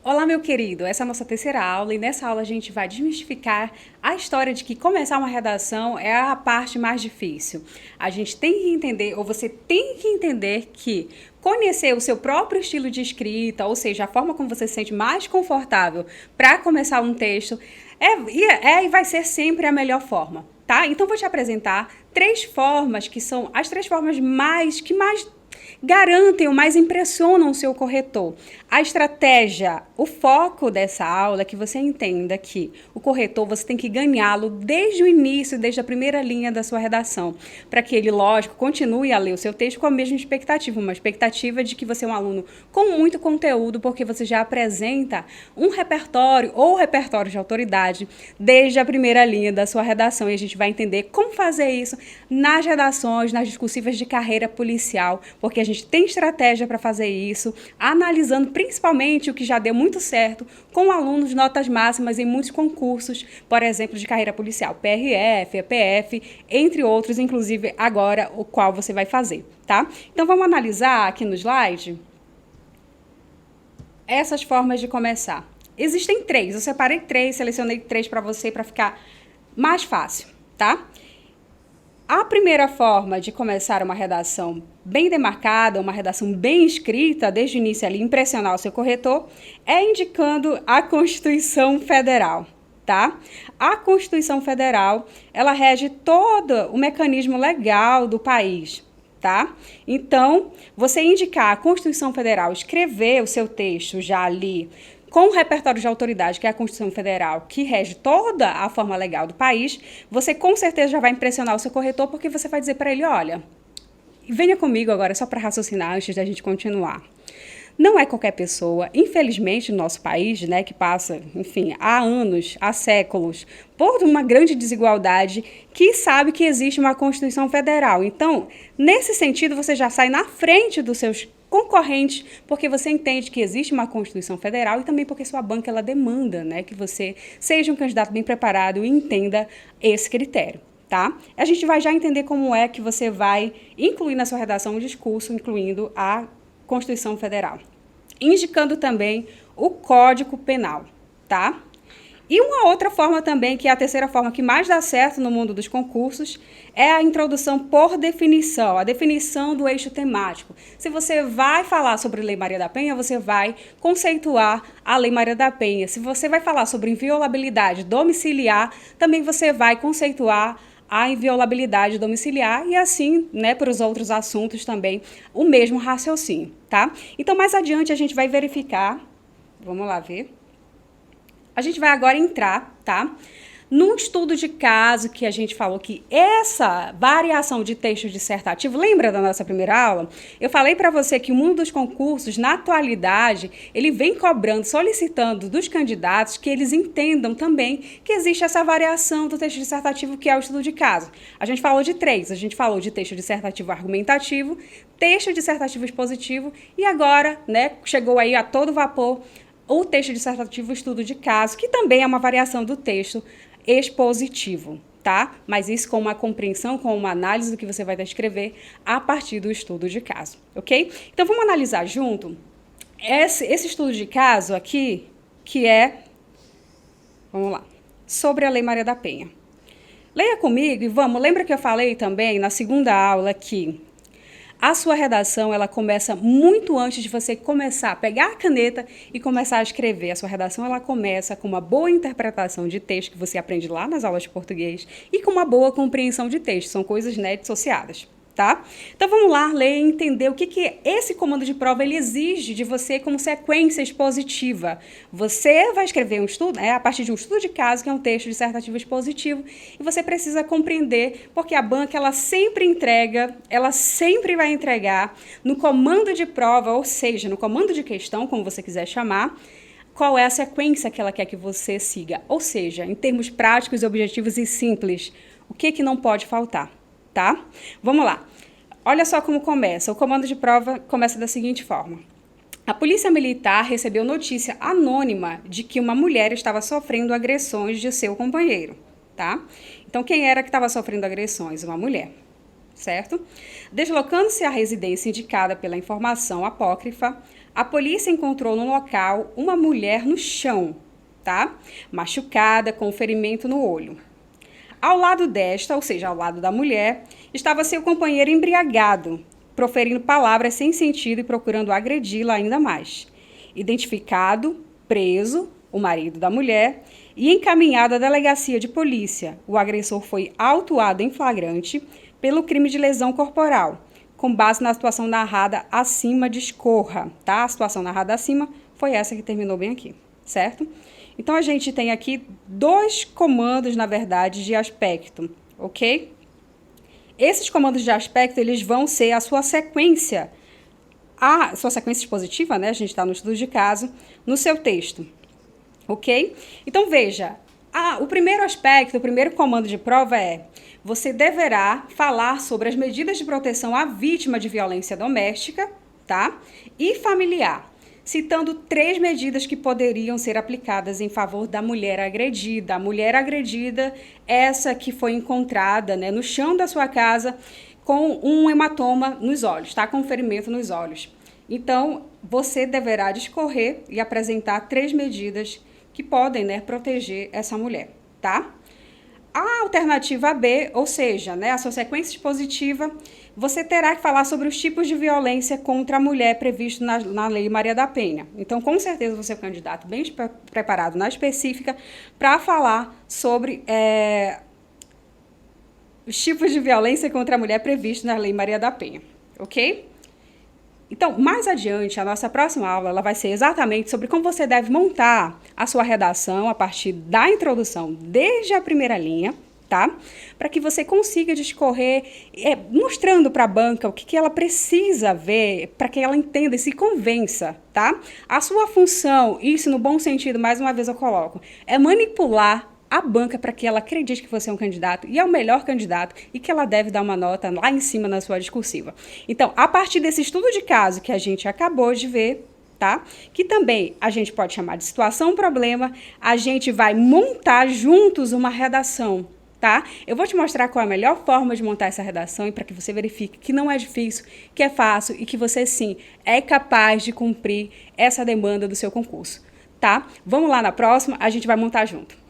Olá, meu querido! Essa é a nossa terceira aula e nessa aula a gente vai desmistificar a história de que começar uma redação é a parte mais difícil. A gente tem que entender, ou você tem que entender que conhecer o seu próprio estilo de escrita, ou seja, a forma como você se sente mais confortável para começar um texto, e vai ser sempre a melhor forma, tá? Então vou te apresentar três formas que são as três formas que mais garantem ou mais impressionam o seu corretor. A estratégia, o foco dessa aula é que você entenda que o corretor você tem que ganhá-lo desde o início, desde a primeira linha da sua redação, para que ele, lógico, continue a ler o seu texto com a mesma expectativa, uma expectativa de que você é um aluno com muito conteúdo, porque você já apresenta um repertório ou repertório de autoridade desde a primeira linha da sua redação, e a gente vai entender como fazer isso nas redações, nas discursivas de carreira policial, porque a gente tem estratégia para fazer isso, analisando principalmente o que já deu muito certo com alunos de notas máximas em muitos concursos, por exemplo, de carreira policial, PRF, EPF, entre outros, inclusive agora o qual você vai fazer, tá? Então vamos analisar aqui no slide essas formas de começar. Existem três, eu separei três, selecionei três para você para ficar mais fácil, tá? A primeira forma de começar uma redação bem demarcada, uma redação bem escrita, desde o início ali, impressionar o seu corretor, é indicando a Constituição Federal, tá? A Constituição Federal, ela rege todo o mecanismo legal do país, tá? Então, você indicar a Constituição Federal, escrever o seu texto já ali, com o repertório de autoridade, que é a Constituição Federal, que rege toda a forma legal do país, você com certeza já vai impressionar o seu corretor, porque você vai dizer para ele, olha, venha comigo agora só para raciocinar antes da gente continuar. Não é qualquer pessoa, infelizmente, no nosso país, né, que passa, enfim, há anos, há séculos, por uma grande desigualdade, que sabe que existe uma Constituição Federal. Então, nesse sentido, você já sai na frente dos seus concorrentes, porque você entende que existe uma Constituição Federal e também porque sua banca ela demanda, né, que você seja um candidato bem preparado e entenda esse critério. Tá? A gente vai já entender como é que você vai incluir na sua redação um discurso, incluindo a Constituição Federal, indicando também o Código Penal, tá? E uma outra forma também, que é a terceira forma que mais dá certo no mundo dos concursos, é a introdução por definição, a definição do eixo temático. Se você vai falar sobre Lei Maria da Penha, você vai conceituar a Lei Maria da Penha. Se você vai falar sobre inviolabilidade domiciliar, também você vai conceituar a inviolabilidade domiciliar e assim, né, para os outros assuntos também, o mesmo raciocínio, tá? Então, mais adiante a gente vai verificar, vamos lá ver. A gente vai agora entrar, tá? Num estudo de caso que a gente falou que essa variação de texto dissertativo, lembra da nossa primeira aula? Eu falei para você que o mundo dos concursos, na atualidade, ele vem cobrando, solicitando dos candidatos que eles entendam também que existe essa variação do texto dissertativo que é o estudo de caso. A gente falou de três, a gente falou de texto dissertativo argumentativo, texto dissertativo expositivo e agora, né, chegou aí a todo vapor o texto dissertativo estudo de caso, que também é uma variação do texto expositivo, tá? Mas isso com uma compreensão, com uma análise do que você vai escrever a partir do estudo de caso, ok? Então, vamos analisar junto esse estudo de caso aqui, que é, vamos lá, sobre a Lei Maria da Penha. Leia comigo e vamos, lembra que eu falei também na segunda aula que a sua redação, ela começa muito antes de você começar a pegar a caneta e começar a escrever. A sua redação, ela começa com uma boa interpretação de texto, que você aprende lá nas aulas de português, e com uma boa compreensão de texto. São coisas, né, dissociadas, tá? Então, vamos lá, ler e entender o que esse comando de prova ele exige de você como sequência expositiva. Você vai escrever um estudo, a partir de um estudo de caso, que é um texto dissertativo expositivo, e você precisa compreender, porque a banca, ela sempre entrega, ela sempre vai entregar no comando de prova, ou seja, no comando de questão, como você quiser chamar, qual é a sequência que ela quer que você siga. Ou seja, em termos práticos, objetivos e simples, o que não pode faltar. Tá? Vamos lá. Olha só como começa. O comando de prova começa da seguinte forma. A polícia militar recebeu notícia anônima de que uma mulher estava sofrendo agressões de seu companheiro, tá? Então, quem era que estava sofrendo agressões? Uma mulher. certo? Deslocando-se à residência indicada pela informação apócrifa, a polícia encontrou no local uma mulher no chão, tá? Machucada, com ferimento no olho. Ao lado desta, ou seja, ao lado da mulher, estava seu companheiro embriagado, proferindo palavras sem sentido e procurando agredi-la ainda mais. Identificado, preso, o marido da mulher, e encaminhado à delegacia de polícia. O agressor foi autuado em flagrante pelo crime de lesão corporal, com base na situação narrada acima, discorra, tá? A situação narrada acima foi essa que terminou bem aqui, certo? Então, a gente tem aqui 2 comandos, na verdade, de aspecto, ok? Esses comandos de aspecto, eles vão ser a sua sequência expositiva, né? A gente está no estudo de caso, no seu texto, ok? Então, veja, o primeiro aspecto, o primeiro comando de prova é: você deverá falar sobre as medidas de proteção à vítima de violência doméstica, tá? E familiar, citando 3 medidas que poderiam ser aplicadas em favor da mulher agredida. A mulher agredida, essa que foi encontrada, né, no chão da sua casa com um hematoma nos olhos, tá? Com um ferimento nos olhos. Então, você deverá discorrer e apresentar 3 medidas que podem, né, proteger essa mulher, tá? A alternativa B, ou seja, né, a sua sequência expositiva, você terá que falar sobre os tipos de violência contra a mulher previsto na Lei Maria da Penha. Então, com certeza, você é um candidato bem preparado na específica para falar sobre os tipos de violência contra a mulher previsto na Lei Maria da Penha, ok? Então, mais adiante, a nossa próxima aula ela vai ser exatamente sobre como você deve montar a sua redação a partir da introdução, desde a primeira linha, tá? Para que você consiga discorrer, mostrando para a banca o que ela precisa ver, para que ela entenda e se convença, tá? A sua função, isso no bom sentido, mais uma vez eu coloco, é manipular a banca para que ela acredite que você é um candidato e é o melhor candidato e que ela deve dar uma nota lá em cima na sua discursiva. Então, a partir desse estudo de caso que a gente acabou de ver, tá? Que também a gente pode chamar de situação-problema, a gente vai montar juntos uma redação, tá? Eu vou te mostrar qual é a melhor forma de montar essa redação e para que você verifique que não é difícil, que é fácil e que você, sim, é capaz de cumprir essa demanda do seu concurso, tá? Vamos lá na próxima, a gente vai montar junto.